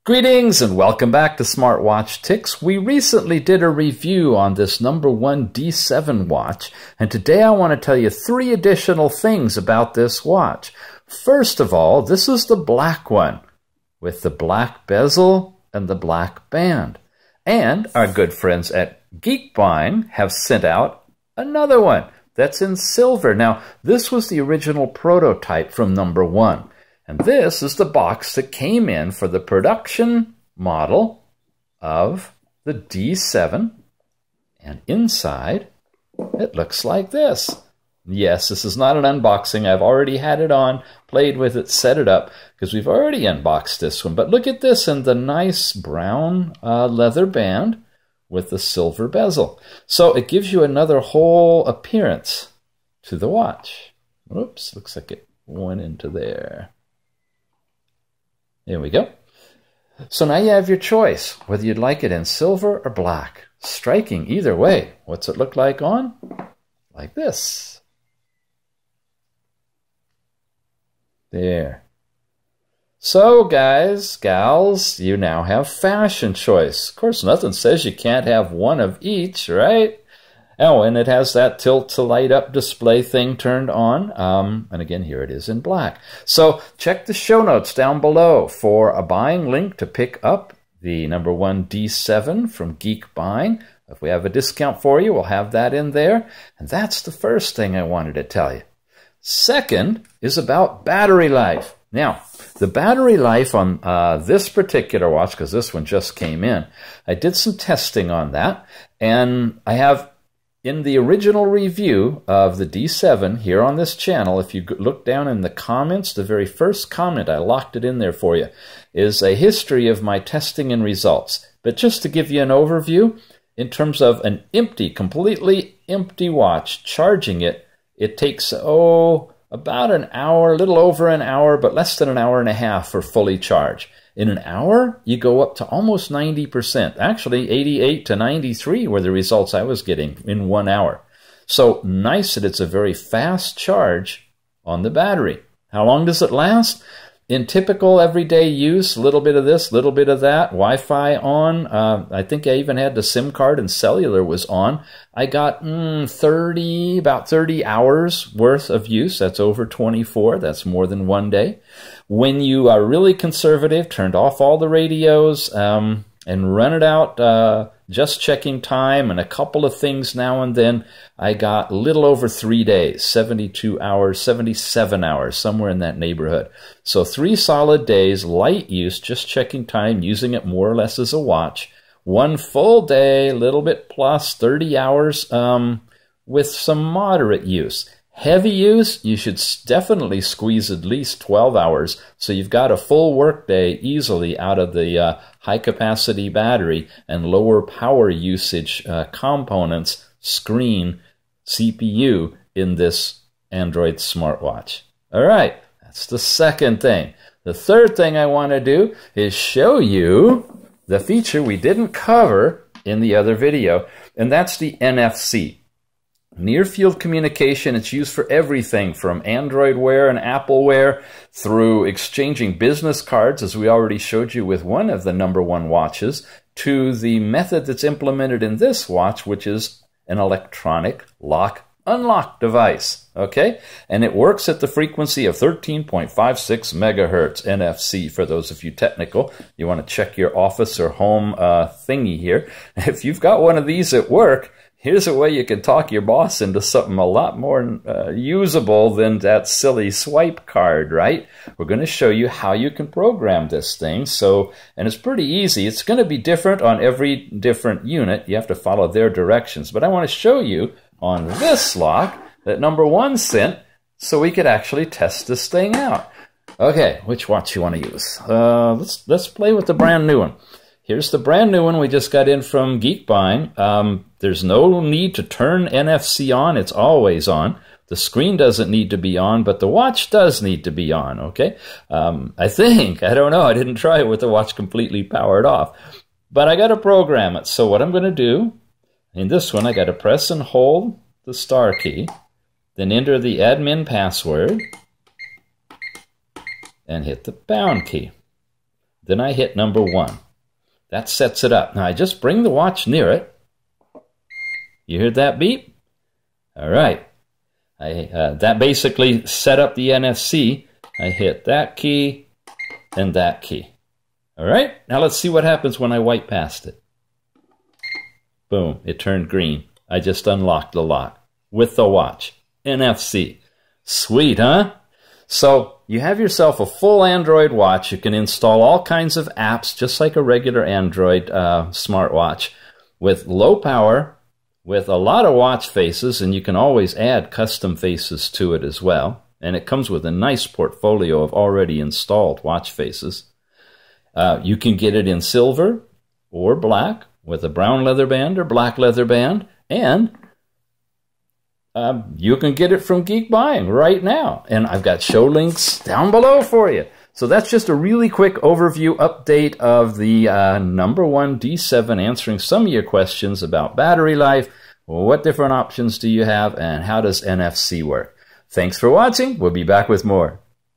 Greetings and welcome back to Smartwatch Ticks. We recently did a review on this number one D7 watch, and today I want to tell you 3 additional things about this watch. First of all, this is the black one with the black bezel and the black band. And our good friends at Geekbuying have sent out another one that's in silver. Now, this was the original prototype from number one. And this is the box that came in for the production model of the D7. And inside, it looks like this. Yes, this is not an unboxing. I've already had it on, played with it, set it up, because we've already unboxed this one. But look at this and the nice brown leather band with the silver bezel. So it gives you another whole appearance to the watch. Oops, looks like it went into there. There we go. So now you have your choice, whether you'd like it in silver or black. Striking either way. What's it look like on? Like this. There. So guys, gals, you now have fashion choice. Of course, nothing says you can't have one of each, right? Oh, and it has that tilt to light up display thing turned on. And again, here it is in black. So check the show notes down below for a buying link to pick up the number one D7 from Geekbuying. If we have a discount for you, we'll have that in there. And that's the first thing I wanted to tell you. Second is about battery life. Now, the battery life on this particular watch, because this one just came in, I did some testing on that, and I have in the original review of the D7 here on this channel, if you look down in the comments, the very first comment, I locked it in there for you, is a history of my testing and results. But just to give you an overview, in terms of an empty, completely empty watch, charging it, it takes, about an hour, a little over an hour, but less than an hour and a half for fully charged. In an hour, you go up to almost 90%. Actually, 88 to 93 were the results I was getting in 1 hour. So nice that it's a very fast charge on the battery. How long does it last? In typical everyday use, a little bit of this, a little bit of that, Wi-Fi on. I think I even had the SIM card and cellular was on. I got about 30 hours worth of use. That's over 24. That's more than 1 day. When you are really conservative, turned off all the radios and run it out, just checking time and a couple of things now and then, I got a little over 3 days, 72 hours, 77 hours, somewhere in that neighborhood. So 3 solid days, light use, just checking time, using it more or less as a watch. 1 full day, a little bit plus, 30 hours with some moderate use. Heavy use, you should definitely squeeze at least 12 hours, so you've got a full workday easily out of the high-capacity battery and lower power usage components, screen, CPU in this Android smartwatch. All right, that's the second thing. The third thing I want to do is show you the feature we didn't cover in the other video, and that's the NFC. Near-field communication, it's used for everything from Android Wear and Apple Wear through exchanging business cards, as we already showed you with one of the number one watches, to the method that's implemented in this watch, which is an electronic lock-unlock device, okay? And it works at the frequency of 13.56 megahertz NFC. For those of you technical, you want to check your office or home thingy here. If you've got one of these at work, here's a way you can talk your boss into something a lot more usable than that silly swipe card, right? We're going to show you how you can program this thing. And it's pretty easy. It's going to be different on every different unit. You have to follow their directions. But I want to show you on this lock that number one sent so we could actually test this thing out. Okay, which watch you want to use? Let's play with the brand new one. Here's the brand new one we just got in from Geekbuying. There's no need to turn NFC on. It's always on. The screen doesn't need to be on, but the watch does need to be on, okay? I think. I don't know. I didn't try it with the watch completely powered off. But I got to program it. So what I'm going to do, in this one, I got to press and hold the star key, then enter the admin password, and hit the pound key. Then I hit number 1. That sets it up. Now I just bring the watch near it. You heard that beep? All right. That basically set up the NFC. I hit that key and that key. All right. Now let's see what happens when I wipe past it. Boom. It turned green. I just unlocked the lock with the watch. NFC. Sweet, huh? So you have yourself a full Android watch. You can install all kinds of apps, just like a regular Android smartwatch, with low power, with a lot of watch faces, and you can always add custom faces to it as well. And it comes with a nice portfolio of already installed watch faces. You can get it in silver or black with a brown leather band or black leather band, and you can get it from Geek Buying right now. And I've got show links down below for you. So that's just a really quick overview update of the number 1 D7, answering some of your questions about battery life. What different options do you have, and how does NFC work? Thanks for watching. We'll be back with more.